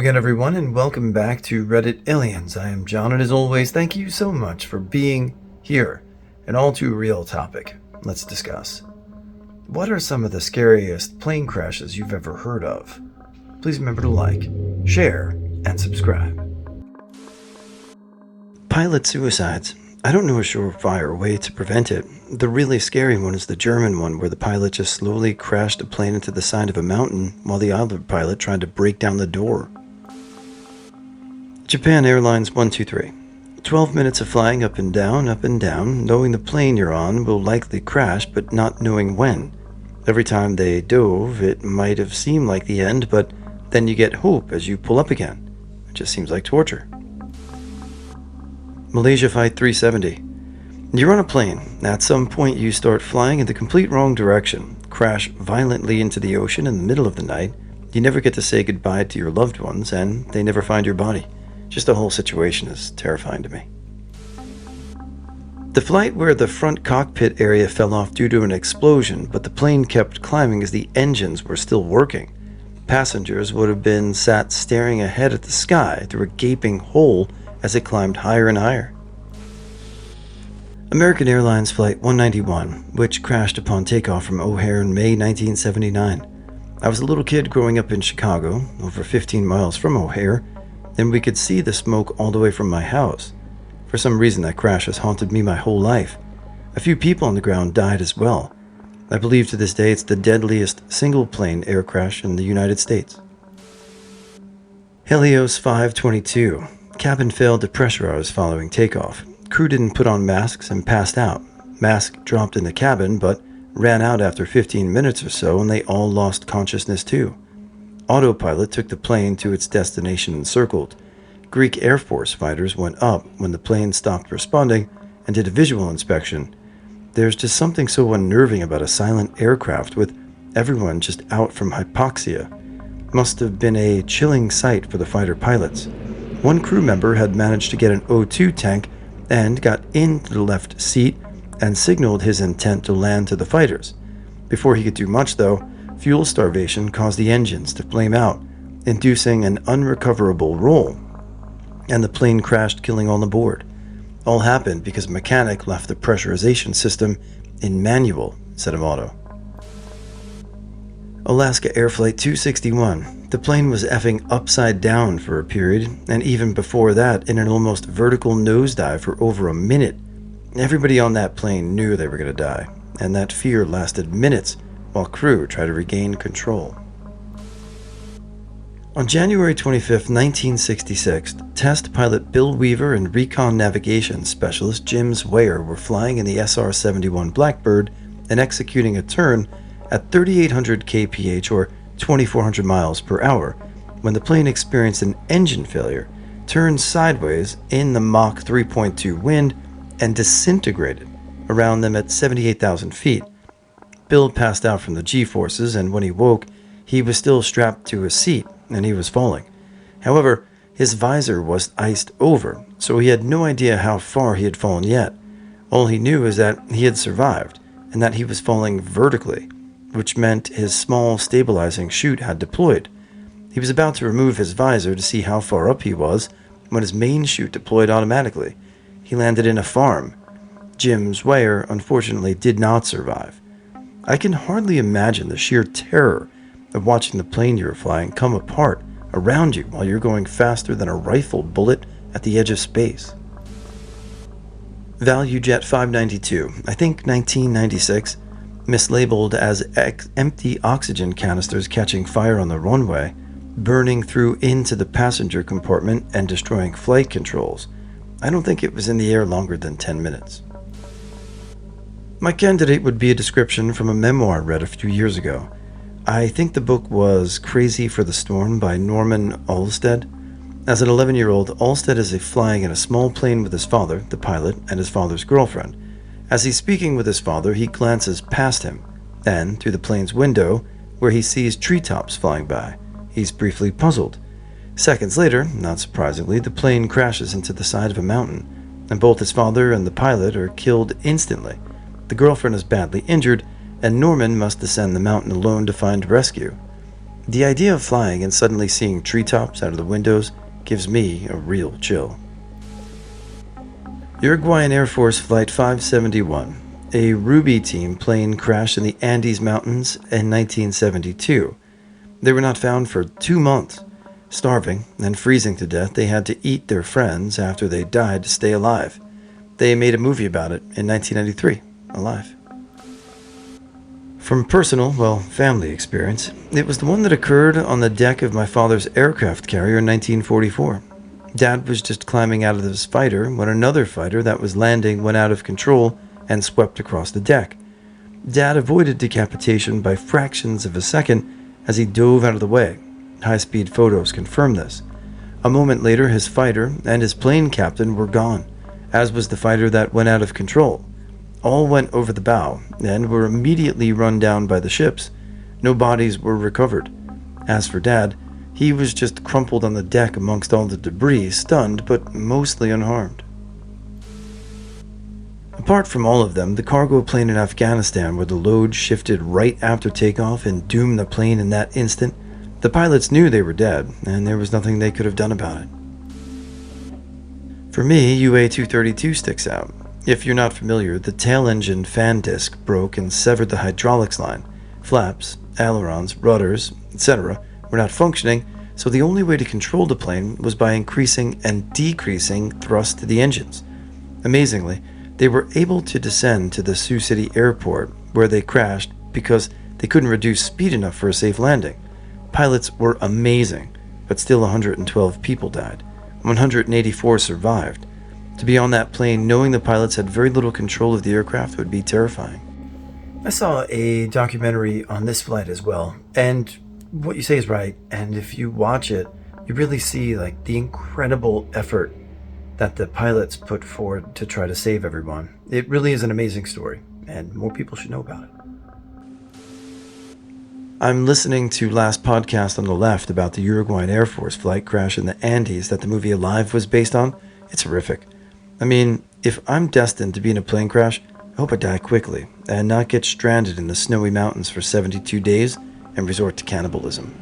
again, everyone, and welcome back to Reddit Aliens. I am John, and as always, thank you so much for being here. An all-too-real topic. Let's discuss. What are some of the scariest plane crashes you've ever heard of? Please remember to like, share, and subscribe. Pilot suicides. I don't know a surefire way to prevent it. The really scary one is the German one, where the pilot just slowly crashed a plane into the side of a mountain while the other pilot tried to break down the door. Japan Airlines 123. 12 minutes of flying up and down, knowing the plane you're on will likely crash, but not knowing when. Every time they dove, it might have seemed like the end, but then you get hope as you pull up again. It just seems like torture. Malaysia F370. You're on a plane. At some point you start flying in the complete wrong direction, crash violently into the ocean in the middle of the night. You never get to say goodbye to your loved ones, and they never find your body. Just the whole situation is terrifying to me. The flight where the front cockpit area fell off due to an explosion, but the plane kept climbing as the engines were still working. Passengers would have been sat staring ahead at the sky through a gaping hole as it climbed higher and higher. American Airlines Flight 191, which crashed upon takeoff from O'Hare in May 1979. I was a little kid growing up in Chicago, over 15 miles from O'Hare, and we could see the smoke all the way from my house. For some reason, that crash has haunted me my whole life. A few people on the ground died as well. I believe to this day it's the deadliest single-plane air crash in the United States. Helios 522. Cabin failed to pressurize following takeoff. Crew didn't put on masks and passed out. Mask dropped in the cabin, but ran out after 15 minutes or so, and they all lost consciousness too. Autopilot took the plane to its destination and circled. Greek Air Force fighters went up when the plane stopped responding and did a visual inspection. There's just something so unnerving about a silent aircraft with everyone just out from hypoxia. Must have been a chilling sight for the fighter pilots. One crew member had managed to get an O2 tank and got into the left seat and signaled his intent to land to the fighters. Before he could do much, though, fuel starvation caused the engines to flame out, inducing an unrecoverable roll, and the plane crashed, killing all aboard. All happened because a mechanic left the pressurization system in manual instead of auto. Alaska Air Flight 261. The plane was effing upside down for a period, and even before that, in an almost vertical nosedive for over a minute. Everybody on that plane knew they were going to die, and that fear lasted minutes while crew tried to regain control. On January 25, 1966, test pilot Bill Weaver and recon navigation specialist Jim Swayer were flying in the SR71 Blackbird and executing a turn at 3,800 kph or 2,400 miles per hour when the plane experienced an engine failure, turned sideways in the Mach 3.2 wind, and disintegrated around them at 78,000 feet. Bill passed out from the G-forces, and when he woke, he was still strapped to his seat, and he was falling. However, his visor was iced over, so he had no idea how far he had fallen yet. All he knew is that he had survived, and that he was falling vertically, which meant his small stabilizing chute had deployed. He was about to remove his visor to see how far up he was when his main chute deployed automatically. He landed in a farm. Jim Swayer, unfortunately, did not survive. I can hardly imagine the sheer terror of watching the plane you're flying come apart around you while you're going faster than a rifle bullet at the edge of space. ValueJet 592, I think 1996, mislabeled as empty oxygen canisters catching fire on the runway, burning through into the passenger compartment and destroying flight controls. I don't think it was in the air longer than 10 minutes. My candidate would be a description from a memoir I read a few years ago. I think the book was Crazy for the Storm by Norman Alstead. As an 11-year-old, Alstead is flying in a small plane with his father, the pilot, and his father's girlfriend. As he's speaking with his father, he glances past him, then through the plane's window, where he sees treetops flying by. He's briefly puzzled. Seconds later, not surprisingly, the plane crashes into the side of a mountain, and both his father and the pilot are killed instantly. The girlfriend is badly injured, and Norman must descend the mountain alone to find rescue. The idea of flying and suddenly seeing treetops out of the windows gives me a real chill. Uruguayan Air Force Flight 571, a Ruby team plane crashed in the Andes Mountains in 1972. They were not found for 2 months. Starving and freezing to death, they had to eat their friends after they died to stay alive. They made a movie about it in 1993, Alive. From personal, family experience, it was the one that occurred on the deck of my father's aircraft carrier in 1944. Dad was just climbing out of his fighter when another fighter that was landing went out of control and swept across the deck. Dad avoided decapitation by fractions of a second as he dove out of the way. High-speed photos confirm this. A moment later, his fighter and his plane captain were gone, as was the fighter that went out of control. All went over the bow and were immediately run down by the ships. No bodies were recovered. As for Dad, he was just crumpled on the deck amongst all the debris, stunned but mostly unharmed. Apart from all of them, the cargo plane in Afghanistan where the load shifted right after takeoff and doomed the plane in that instant, the pilots knew they were dead, and there was nothing they could have done about it. For me, UA-232 sticks out. If you're not familiar, the tail engine fan disc broke and severed the hydraulics line. Flaps, ailerons, rudders, etc. were not functioning, so the only way to control the plane was by increasing and decreasing thrust to the engines. Amazingly, they were able to descend to the Sioux City airport, where they crashed because they couldn't reduce speed enough for a safe landing. Pilots were amazing, but still 112 people died. 184 survived. To be on that plane knowing the pilots had very little control of the aircraft would be terrifying. I saw a documentary on this flight as well, and what you say is right, and if you watch it, you really see the incredible effort that the pilots put forward to try to save everyone. It really is an amazing story, and more people should know about it. I'm listening to last podcast on the left about the Uruguayan Air Force flight crash in the Andes that the movie Alive was based on. It's horrific. I mean, if I'm destined to be in a plane crash, I hope I die quickly and not get stranded in the snowy mountains for 72 days and resort to cannibalism.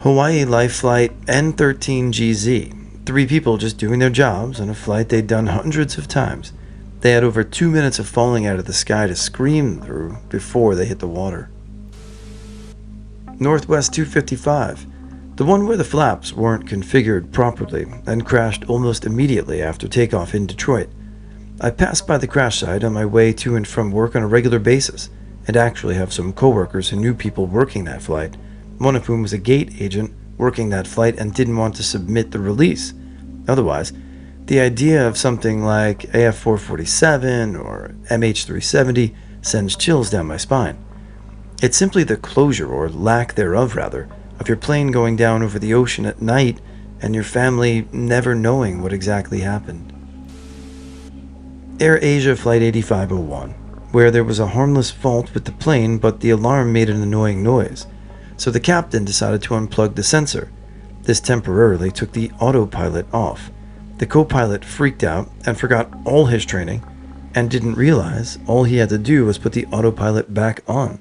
Hawaii Life Flight N13GZ. 3 people just doing their jobs on a flight they'd done hundreds of times. They had over 2 minutes of falling out of the sky to scream through before they hit the water. Northwest 255. The one where the flaps weren't configured properly and crashed almost immediately after takeoff in Detroit. I pass by the crash site on my way to and from work on a regular basis, and actually have some coworkers who knew people working that flight, one of whom was a gate agent working that flight and didn't want to submit the release. Otherwise, the idea of something like AF447 or MH370 sends chills down my spine. It's simply the closure, or lack thereof rather, of your plane going down over the ocean at night and your family never knowing what exactly happened. Air Asia Flight 8501, where there was a harmless fault with the plane but the alarm made an annoying noise, so the captain decided to unplug the sensor. This temporarily took the autopilot off. The co-pilot freaked out and forgot all his training and didn't realize all he had to do was put the autopilot back on.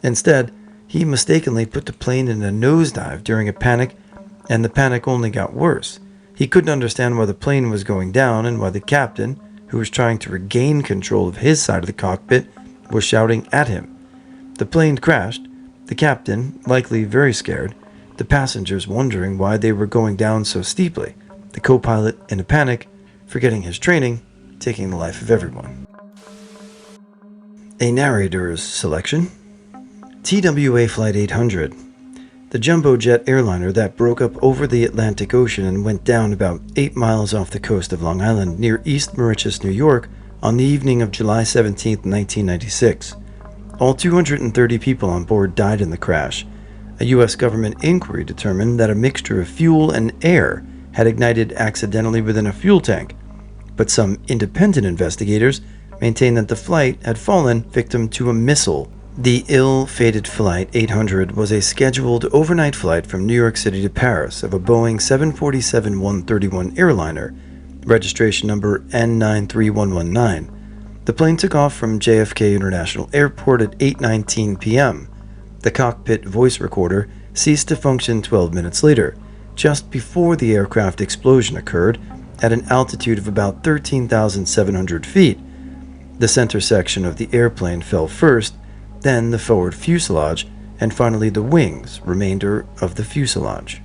Instead, he mistakenly put the plane in a nosedive during a panic, and the panic only got worse. He couldn't understand why the plane was going down and why the captain, who was trying to regain control of his side of the cockpit, was shouting at him. The plane crashed, the captain, likely very scared, the passengers wondering why they were going down so steeply, the co-pilot in a panic, forgetting his training, taking the life of everyone. A narrator's selection. TWA Flight 800, the jumbo jet airliner that broke up over the Atlantic Ocean and went down about 8 miles off the coast of Long Island near East Mauritius, New York, on the evening of July 17, 1996. All 230 people on board died in the crash. A U.S. government inquiry determined that a mixture of fuel and air had ignited accidentally within a fuel tank, but some independent investigators maintained that the flight had fallen victim to a missile. The ill-fated Flight 800 was a scheduled overnight flight from New York City to Paris of a Boeing 747-131 airliner, registration number N93119. The plane took off from JFK International Airport at 8:19 p.m. The cockpit voice recorder ceased to function 12 minutes later, just before the aircraft explosion occurred at an altitude of about 13,700 feet. The center section of the airplane fell first, then the forward fuselage, and finally the wings, remainder of the fuselage.